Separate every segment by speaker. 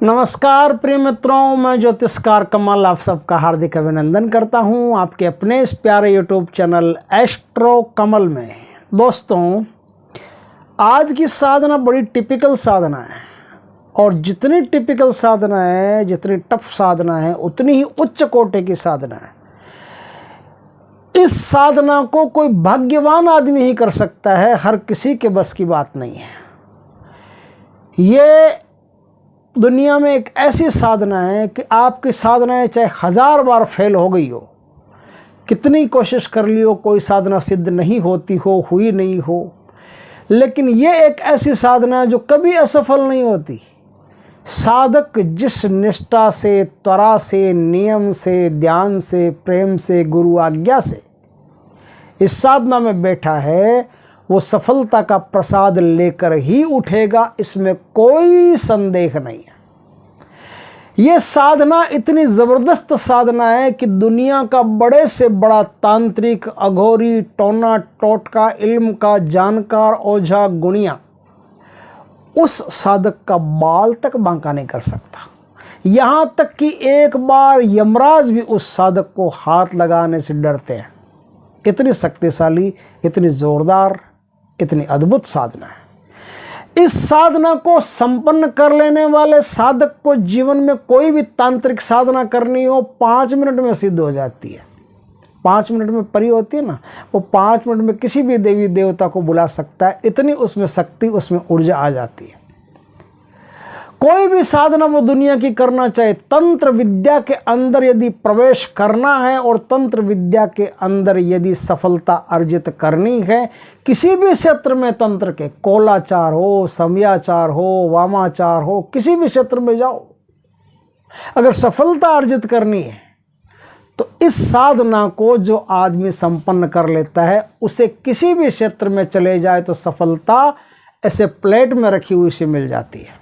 Speaker 1: नमस्कार प्रिय मित्रों, मैं ज्योतिषकार कमल आप सबका हार्दिक अभिनंदन करता हूं आपके अपने इस प्यारे यूट्यूब चैनल एस्ट्रो कमल में। दोस्तों, आज की साधना बड़ी टिपिकल साधना है और जितनी टिपिकल साधना है, जितनी टफ साधना है, उतनी ही उच्च कोटि की साधना है। इस साधना को कोई भाग्यवान आदमी ही कर सकता है, हर किसी के बस की बात नहीं है। ये दुनिया में एक ऐसी साधना है कि आपकी साधनाएं चाहे 1000 बार फेल हो गई हो, कितनी कोशिश कर ली हो, कोई साधना सिद्ध नहीं होती हो, हुई नहीं हो, लेकिन ये एक ऐसी साधना है जो कभी असफल नहीं होती। साधक जिस निष्ठा से, त्वरा से, नियम से, ध्यान से, प्रेम से, गुरु आज्ञा से इस साधना में बैठा है, वो सफलता का प्रसाद लेकर ही उठेगा, इसमें कोई संदेह नहीं है। ये साधना इतनी ज़बरदस्त साधना है कि दुनिया का बड़े से बड़ा तांत्रिक, अघोरी, टोना टोटका, इल्म का जानकार, ओझा, गुणिया उस साधक का बाल तक बांका नहीं कर सकता। यहाँ तक कि एक बार यमराज भी उस साधक को हाथ लगाने से डरते हैं। इतनी शक्तिशाली, इतनी ज़ोरदार, इतनी अद्भुत साधना है। इस साधना को संपन्न कर लेने वाले साधक को जीवन में कोई भी तांत्रिक साधना करनी हो 5 मिनट में सिद्ध हो जाती है। 5 मिनट में परी होती है ना, वो 5 मिनट में किसी भी देवी देवता को बुला सकता है। इतनी उसमें शक्ति, उसमें ऊर्जा आ जाती है। कोई भी साधना वो दुनिया की करना चाहे, तंत्र विद्या के अंदर यदि प्रवेश करना है और तंत्र विद्या के अंदर यदि सफलता अर्जित करनी है, किसी भी क्षेत्र में तंत्र के, कोलाचार हो, समयाचार हो, वामाचार हो, किसी भी क्षेत्र में जाओ, अगर सफलता अर्जित करनी है तो इस साधना को जो आदमी संपन्न कर लेता है, उसे किसी भी क्षेत्र में चले जाए तो सफलता ऐसे प्लेट में रखी हुई से मिल जाती है।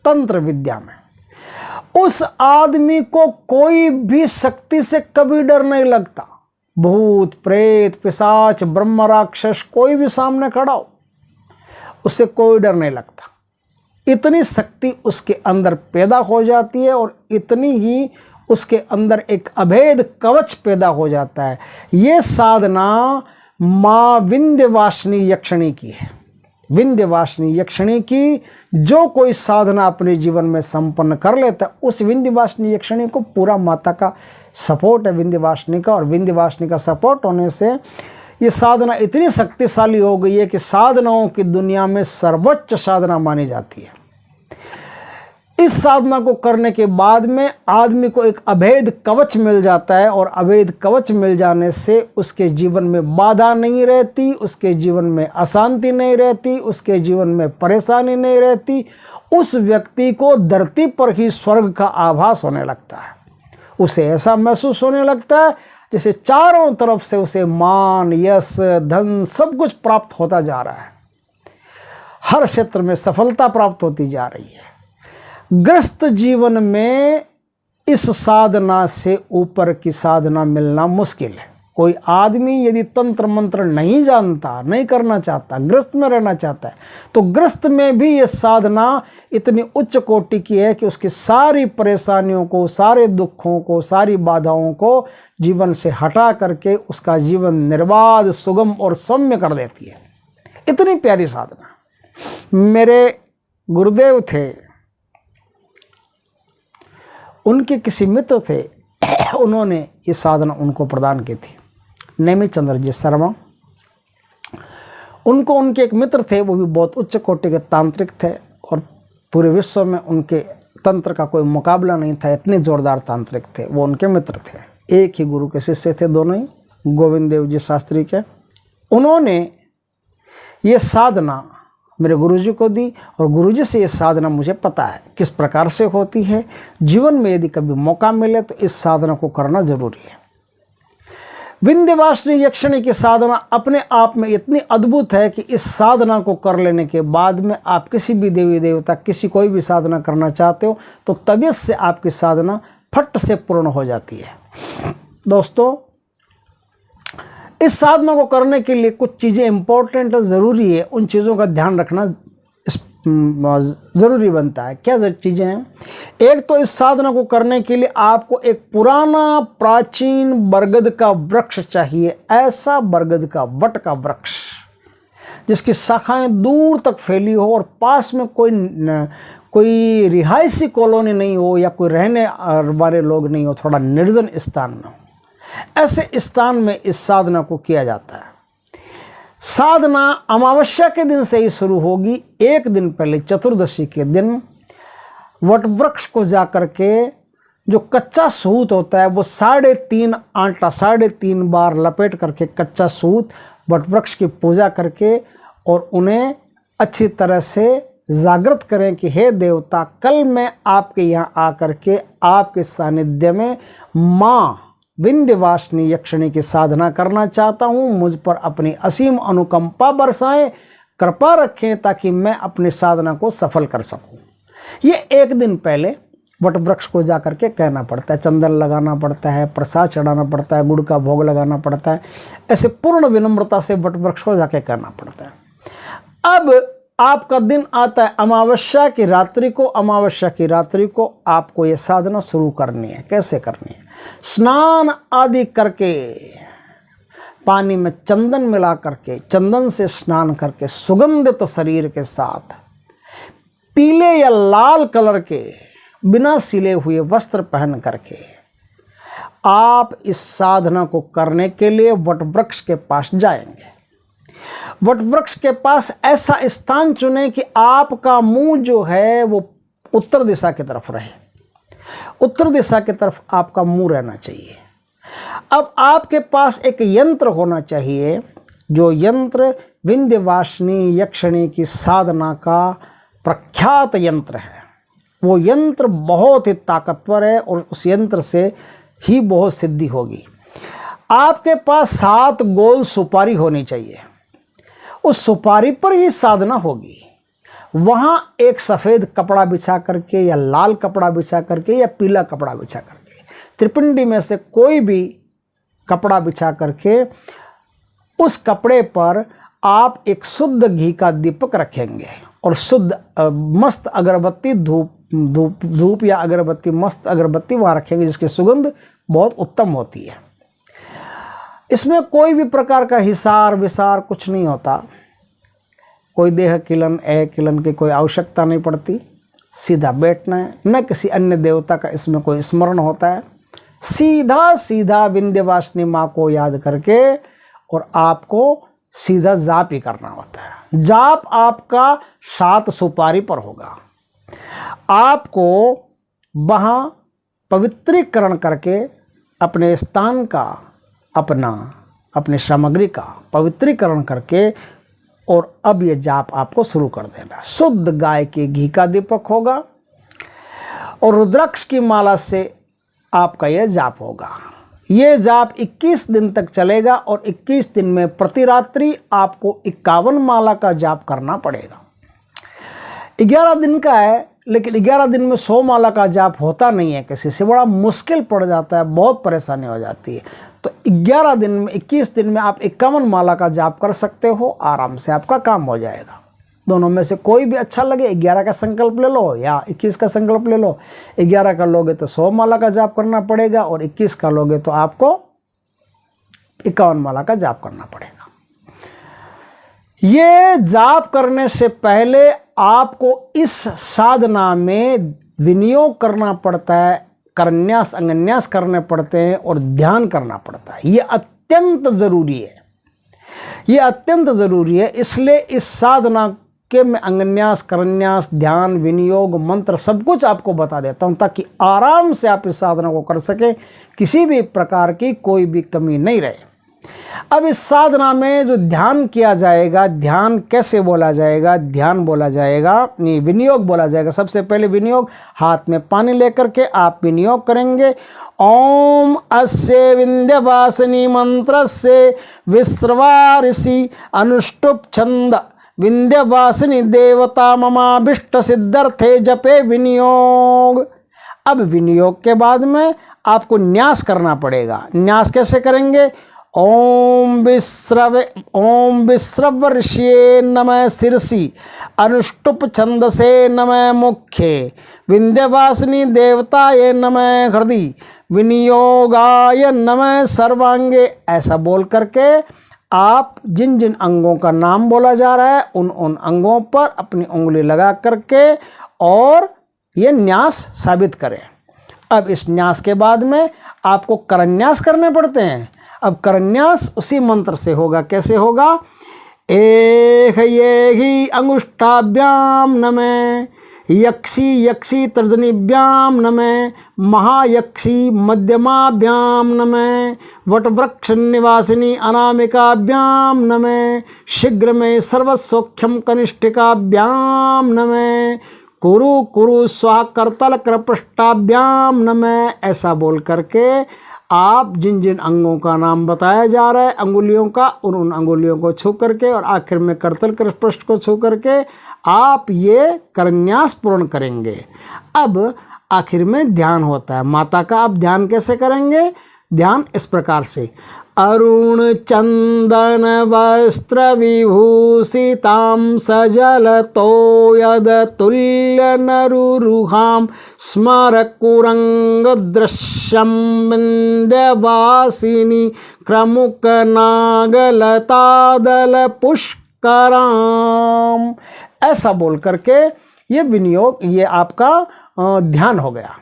Speaker 1: तंत्र विद्या में उस आदमी को कोई भी शक्ति से कभी डर नहीं लगता। भूत, प्रेत, पिशाच, ब्रह्म, राक्षस कोई भी सामने खड़ा हो, उससे कोई डर नहीं लगता। इतनी शक्ति उसके अंदर पैदा हो जाती है और इतनी ही उसके अंदर एक अभेद कवच पैदा हो जाता है। ये साधना माँ विंध्यवासिनी यक्षिणी की है। विंध्यवासिनी यक्षिणी की जो कोई साधना अपने जीवन में संपन्न कर लेता है, उस विंध्यवासिनी यक्षिणी को पूरा माता का सपोर्ट है, विंध्यवासिनी का। और विंध्यवासिनी का सपोर्ट होने से ये साधना इतनी शक्तिशाली हो गई है कि साधनाओं की दुनिया में सर्वोच्च साधना मानी जाती है। इस साधना को करने के बाद में आदमी को एक अभेद कवच मिल जाता है और अभेद कवच मिल जाने से उसके जीवन में बाधा नहीं रहती, उसके जीवन में अशांति नहीं रहती, उसके जीवन में परेशानी नहीं रहती। उस व्यक्ति को धरती पर ही स्वर्ग का आभास होने लगता है। उसे ऐसा महसूस होने लगता है जैसे चारों तरफ से उसे मान, यश, धन सब कुछ प्राप्त होता जा रहा है। हर क्षेत्र में सफलता प्राप्त होती जा रही है। ग्रस्त जीवन में इस साधना से ऊपर की साधना मिलना मुश्किल है। कोई आदमी यदि तंत्र मंत्र नहीं जानता, नहीं करना चाहता, ग्रस्त में रहना चाहता है, तो ग्रस्त में भी ये साधना इतनी उच्च कोटि की है कि उसकी सारी परेशानियों को, सारे दुखों को, सारी बाधाओं को जीवन से हटा करके उसका जीवन निर्बाध, सुगम और सौम्य कर देती है। इतनी प्यारी साधना। मेरे गुरुदेव थे, उनके किसी मित्र थे, उन्होंने ये साधना उनको प्रदान की थी, नेमी चंद्र जी शर्मा। उनको उनके एक मित्र थे, वो भी बहुत उच्च कोटि के तांत्रिक थे और पूरे विश्व में उनके तंत्र का कोई मुकाबला नहीं था, इतने जोरदार तांत्रिक थे। वो उनके मित्र थे, एक ही गुरु के शिष्य थे दोनों ही, गोविंद देव जी शास्त्री के। उन्होंने ये साधना मेरे गुरुजी को दी और गुरुजी से ये साधना मुझे पता है किस प्रकार से होती है। जीवन में यदि कभी मौका मिले तो इस साधना को करना जरूरी है। विंध्यवासिनी यक्षिणी की साधना अपने आप में इतनी अद्भुत है कि इस साधना को कर लेने के बाद में आप किसी भी देवी देवता, किसी कोई भी साधना करना चाहते हो तो तबीयत से आपकी साधना फट से पूर्ण हो जाती है। दोस्तों, इस साधना को करने के लिए कुछ चीज़ें इंपॉर्टेंट और ज़रूरी है, उन चीज़ों का ध्यान रखना ज़रूरी बनता है। क्या चीज़ें हैं? एक तो इस साधना को करने के लिए आपको एक पुराना प्राचीन बरगद का वृक्ष चाहिए, ऐसा बरगद का वट का वृक्ष जिसकी शाखाएं दूर तक फैली हो और पास में कोई रिहायशी कॉलोनी नहीं हो या कोई रहने वाले लोग नहीं हो, थोड़ा निर्जन स्थान में हो। ऐसे स्थान में इस साधना को किया जाता है। साधना अमावस्या के दिन से ही शुरू होगी। एक दिन पहले चतुर्दशी के दिन वट वृक्ष को जाकर के जो कच्चा सूत होता है वो 3.5 आटा 3.5 बार लपेट करके कच्चा सूत वट वृक्ष की पूजा करके और उन्हें अच्छी तरह से जागृत करें कि हे देवता, कल मैं आपके यहाँ आकर के आपके सानिध्य में माँ विंध्यवासिनी यक्षिणी की साधना करना चाहता हूँ। मुझ पर अपनी असीम अनुकंपा बरसाएं, कृपा रखें ताकि मैं अपनी साधना को सफल कर सकूँ। ये एक दिन पहले वट वृक्ष को जा करके कहना पड़ता है, चंदन लगाना पड़ता है, प्रसाद चढ़ाना पड़ता है, गुड़ का भोग लगाना पड़ता है। ऐसे पूर्ण विनम्रता से वट वृक्ष को जाके कहना पड़ता है। अब आपका दिन आता है अमावस्या की रात्रि को। अमावस्या की रात्रि को आपको ये साधना शुरू करनी है। कैसे करनी है? स्नान आदि करके, पानी में चंदन मिला करके, चंदन से स्नान करके, सुगंधित शरीर के साथ पीले या लाल कलर के बिना सिले हुए वस्त्र पहन करके आप इस साधना को करने के लिए वट वृक्ष के पास जाएंगे। वट वृक्ष के पास ऐसा स्थान चुनें कि आपका मुंह जो है वो उत्तर दिशा की तरफ रहे। उत्तर दिशा की तरफ आपका मुंह रहना चाहिए। अब आपके पास एक यंत्र होना चाहिए, जो यंत्र विंध्यवासिनी यक्षिणी की साधना का प्रख्यात यंत्र है। वो यंत्र बहुत ही ताकतवर है और उस यंत्र से ही बहुत सिद्धि होगी। आपके पास 7 गोल सुपारी होनी चाहिए। उस सुपारी पर ही साधना होगी। वहाँ एक सफ़ेद कपड़ा बिछा करके या लाल कपड़ा बिछा करके या पीला कपड़ा बिछा करके, त्रिपिंडी में से कोई भी कपड़ा बिछा करके उस कपड़े पर आप एक शुद्ध घी का दीपक रखेंगे और शुद्ध मस्त अगरबत्ती, धूप या अगरबत्ती, मस्त अगरबत्ती वहाँ रखेंगे जिसकी सुगंध बहुत उत्तम होती है। इसमें कोई भी प्रकार का हिसार विसार कुछ नहीं होता। कोई देह किलन किलन की कोई आवश्यकता नहीं पड़ती। सीधा बैठना है, न किसी अन्य देवता का इसमें कोई स्मरण होता है। सीधा सीधा विंध्यवासिनी माँ को याद करके और आपको सीधा जाप ही करना होता है। जाप आपका 7 सुपारी पर होगा। आपको वहाँ पवित्रीकरण करके अपने स्थान का, अपनी सामग्री का पवित्रीकरण करके और अब ये जाप आपको शुरू कर देना। शुद्ध गाय के घी का दीपक होगा और रुद्राक्ष की माला से आपका यह जाप होगा। ये जाप 21 दिन तक चलेगा और 21 दिन में प्रति रात्रि आपको 51 माला का जाप करना पड़ेगा। 11 दिन का है, लेकिन 11 दिन में 100 माला का जाप होता नहीं है। किसी से बड़ा मुश्किल पड़ जाता है, बहुत परेशानी हो जाती है। तो 11 दिन में, 21 दिन में आप 51 माला का जाप कर सकते हो। आराम से आपका काम हो जाएगा। दोनों में से कोई भी अच्छा लगे, 11 का संकल्प ले लो या 21 का संकल्प ले लो। 11 का लोगे तो 100 माला का जाप करना पड़ेगा और 21 का लोगे तो आपको 51 माला का जाप करना पड़ेगा। ये जाप करने से पहले आपको इस साधना में विनियोग करना पड़ता है, करन्यास अंगन्यास करने पड़ते हैं और ध्यान करना पड़ता है। ये अत्यंत ज़रूरी है। ये अत्यंत ज़रूरी है। इसलिए इस साधना के मैं अंगन्यास, करन्यास, ध्यान, विनियोग, मंत्र सब कुछ आपको बता देता हूँ ताकि आराम से आप इस साधना को कर सकें, किसी भी प्रकार की कोई भी कमी नहीं रहे। अब इस साधना में जो ध्यान किया जाएगा, ध्यान कैसे बोला जाएगा? ध्यान बोला जाएगा, नहीं, विनियोग बोला जाएगा। सबसे पहले विनियोग, हाथ में पानी लेकर के आप विनियोग करेंगे। ओम अस्य विंध्यवासिनी मंत्रस्य विश्रवा ऋषि अनुष्टुप छंद विंध्यवासिनी देवता ममाभीष्ट सिद्धर्थे जपे विनियोग। अब विनियोग के बाद में आपको न्यास करना पड़ेगा। न्यास कैसे करेंगे? ओम विश्रवऋषिये नमः शिरसि अनुष्टुप छंदसे नमः मुख्ये विंध्यवासिनी देवताये नमः हृदि विनियोगाय नमः सर्वांगे। ऐसा बोल करके आप जिन जिन अंगों का नाम बोला जा रहा है उन उन अंगों पर अपनी उंगली लगा करके और ये न्यास साबित करें। अब इस न्यास के बाद में आपको करन्यास करने पड़ते हैं। अब करन्यास उसी मंत्र से होगा। कैसे होगा? एह ये ही अंगुष्ठाभ्याम नमः यक्षी यक्षी तर्जनीभ्याम नमः महायक्षी मध्यमाभ्याम नमः वटवृक्ष निवासिनी अनामिकाभ्याम नमः शीघ्र में सर्वसौख्यम कनिष्ठिकाभ्याम नमः कुरु कुरु स्वाहा करतल कृपृष्ठाभ्याम नमः। ऐसा बोल करके आप जिन जिन अंगों का नाम बताया जा रहा है अंगुलियों का, उन उन अंगुलियों को छू करके और आखिर में करतल कृपृष्ठ को छू करके आप ये करन्यास पूर्ण करेंगे। अब आखिर में ध्यान होता है। माता का आप ध्यान कैसे करेंगे? ध्यान इस प्रकार से, अरुण चंदन वस्त्र विभूषितां सजलतो यद तुल्य नरुरुहां स्मर कुरंग दृश्यम विंध्यवासिनी क्रमुक नागलतादल पुष्कराम। ऐसा बोल करके ये विनियोग, ये आपका ध्यान हो गया।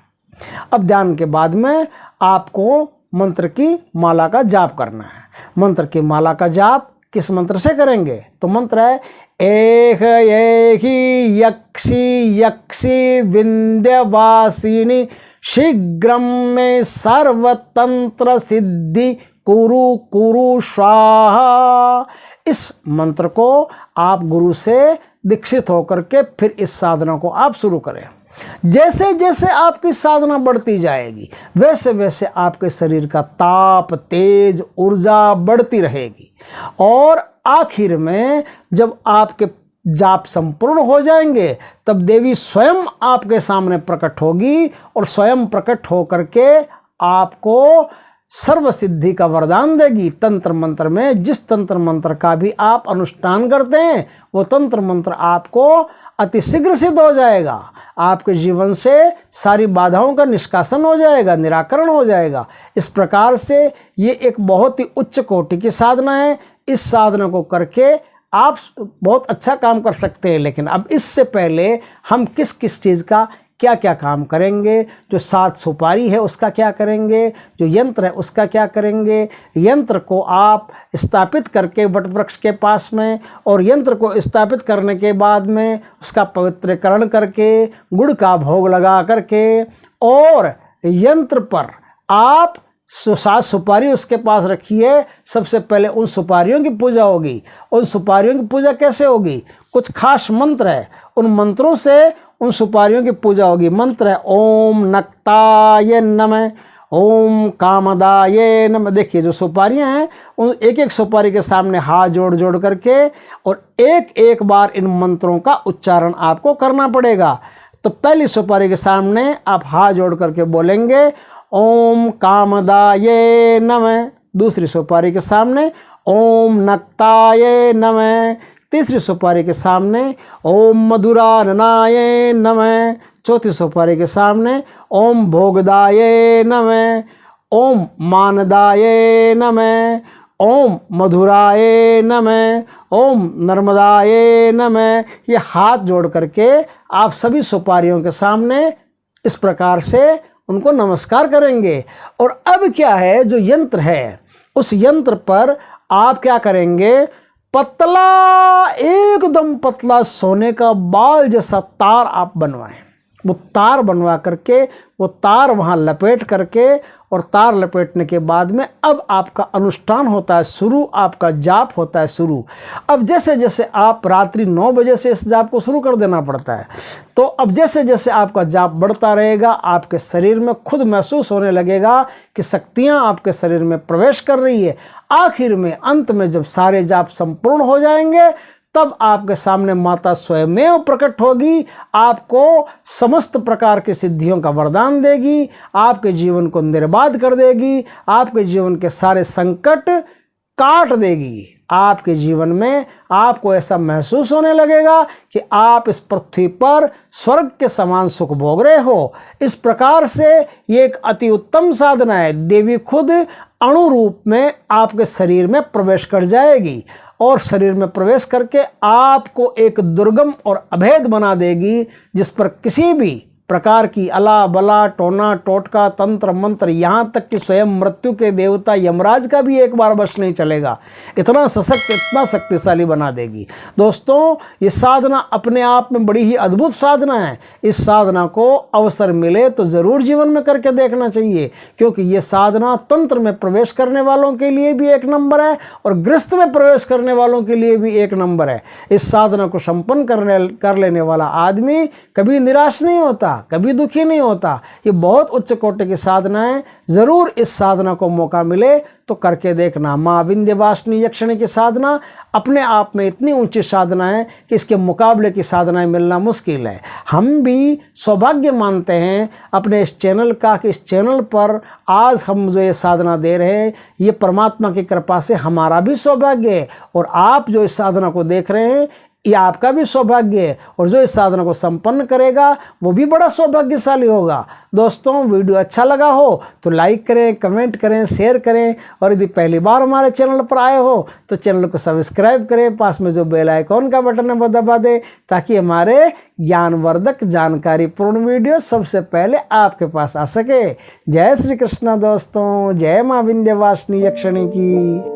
Speaker 1: अब ध्यान के बाद में आपको मंत्र की माला का जाप करना है। मंत्र की माला का जाप किस मंत्र से करेंगे? तो मंत्र है एह एहि यक्षी यक्षी विंध्यवासिनी शीघ्रम में सर्वतंत्र सिद्धि कुरु कुरु स्वाहा। इस मंत्र को आप गुरु से दीक्षित होकर के फिर इस साधना को आप शुरू करें। जैसे जैसे आपकी साधना बढ़ती जाएगी वैसे वैसे आपके शरीर का ताप, तेज, ऊर्जा बढ़ती रहेगी और आखिर में जब आपके जाप संपूर्ण हो जाएंगे तब देवी स्वयं आपके सामने प्रकट होगी और स्वयं प्रकट होकर के आपको सर्व सिद्धि का वरदान देगी। तंत्र मंत्र में जिस तंत्र मंत्र का भी आप अनुष्ठान करते हैं वो तंत्र मंत्र आपको अति शीघ्र सिद्ध हो जाएगा। आपके जीवन से सारी बाधाओं का निष्कासन हो जाएगा, निराकरण हो जाएगा। इस प्रकार से ये एक बहुत ही उच्च कोटि की साधना है। इस साधना को करके आप बहुत अच्छा काम कर सकते हैं। लेकिन अब इससे पहले हम किस किस चीज़ का क्या क्या काम करेंगे? जो 7 सुपारी है उसका क्या करेंगे? जो यंत्र है उसका क्या करेंगे? यंत्र को आप स्थापित करके वटवृक्ष के पास में, और यंत्र को स्थापित करने के बाद में उसका पवित्रीकरण करके गुड़ का भोग लगा करके और यंत्र पर आप 7 सुपारी उसके पास रखिए। सबसे पहले उन सुपारियों की पूजा होगी। उन सुपारियों की पूजा कैसे होगी? कुछ खास मंत्र है, उन मंत्रों से उन सुपारियों की पूजा होगी। मंत्र है ओम नक्ताय नमः, ओम कामदाय नमः। देखिए जो सुपारियां हैं उन एक एक सुपारी के सामने हाथ जोड़ जोड़ करके और एक एक बार इन मंत्रों का उच्चारण आपको करना पड़ेगा। तो पहली सुपारी के सामने आप हाथ जोड़ करके बोलेंगे ओम कामदाय नमः। दूसरी सुपारी के सामने ओम नक्ताय नमः। तीसरी सुपारी के सामने ओम मधुराननाय नमः। चौथी सुपारी के सामने ओम भोगदाय नमः, ओम मानदाय नमः, ओम मधुराय नमः, ओम नर्मदाय नमः। ये हाथ जोड़ करके आप सभी सुपारियों के सामने इस प्रकार से उनको नमस्कार करेंगे। और अब क्या है, जो यंत्र है उस यंत्र पर आप क्या करेंगे, पतला, एकदम पतला सोने का बाल जैसा तार आप बनवाएं। वो तार बनवा करके वो तार वहाँ लपेट करके, और तार लपेटने के बाद में अब आपका अनुष्ठान होता है शुरू, आपका जाप होता है शुरू। अब जैसे जैसे आप रात्रि 9 बजे से इस जाप को शुरू कर देना पड़ता है। तो अब जैसे जैसे आपका जाप बढ़ता रहेगा आपके शरीर में खुद महसूस होने लगेगा कि शक्तियाँ आपके शरीर में प्रवेश कर रही है। आखिर में अंत में जब सारे जाप संपूर्ण हो जाएंगे तब आपके सामने माता स्वयमेव प्रकट होगी, आपको समस्त प्रकार की सिद्धियों का वरदान देगी, आपके जीवन को निर्बाध कर देगी, आपके जीवन के सारे संकट काट देगी। आपके जीवन में आपको ऐसा महसूस होने लगेगा कि आप इस पृथ्वी पर स्वर्ग के समान सुख भोग रहे हो। इस प्रकार से ये एक अति उत्तम साधना है। देवी खुद अणु रूप में आपके शरीर में प्रवेश कर जाएगी और शरीर में प्रवेश करके आपको एक दुर्गम और अभेद बना देगी, जिस पर किसी भी प्रकार की अला बला टोना टोटका तंत्र मंत्र, यहाँ तक कि स्वयं मृत्यु के देवता यमराज का भी एक बार बस नहीं चलेगा। इतना सशक्त, इतना शक्तिशाली बना देगी। दोस्तों, ये साधना अपने आप में बड़ी ही अद्भुत साधना है। इस साधना को अवसर मिले तो ज़रूर जीवन में करके देखना चाहिए, क्योंकि ये साधना तंत्र में प्रवेश करने वालों के लिए भी एक नंबर है और गृहस्थ में प्रवेश करने वालों के लिए भी एक नंबर है। इस साधना को संपन्न कर लेने वाला आदमी कभी निराश नहीं होता, कभी दुखी नहीं होता। ये बहुत उच्च कोटि की साधना है। ज़रूर इस साधना को मौका मिले तो करके देखना। माँ विंध्यवासिनी यक्षिणी की साधना अपने आप में इतनी ऊंची साधना है कि इसके मुकाबले की साधनाएं मिलना मुश्किल है। हम भी सौभाग्य मानते हैं अपने इस चैनल का कि इस चैनल पर आज हम जो ये साधना दे रहे हैं, ये परमात्मा की कृपा से हमारा भी सौभाग्य है और आप जो इस साधना को देख रहे हैं ये आपका भी सौभाग्य है और जो इस साधना को संपन्न करेगा वो भी बड़ा सौभाग्यशाली होगा। दोस्तों, वीडियो अच्छा लगा हो तो लाइक करें, कमेंट करें, शेयर करें और यदि पहली बार हमारे चैनल पर आए हो तो चैनल को सब्सक्राइब करें। पास में जो बेल आइकॉन का बटन है वो दबा दें ताकि हमारे ज्ञानवर्धक जानकारीपूर्ण वीडियो सबसे पहले आपके पास आ सके। जय श्री कृष्ण दोस्तों, जय माँ विंध्यवासिनी यक्षिणी की।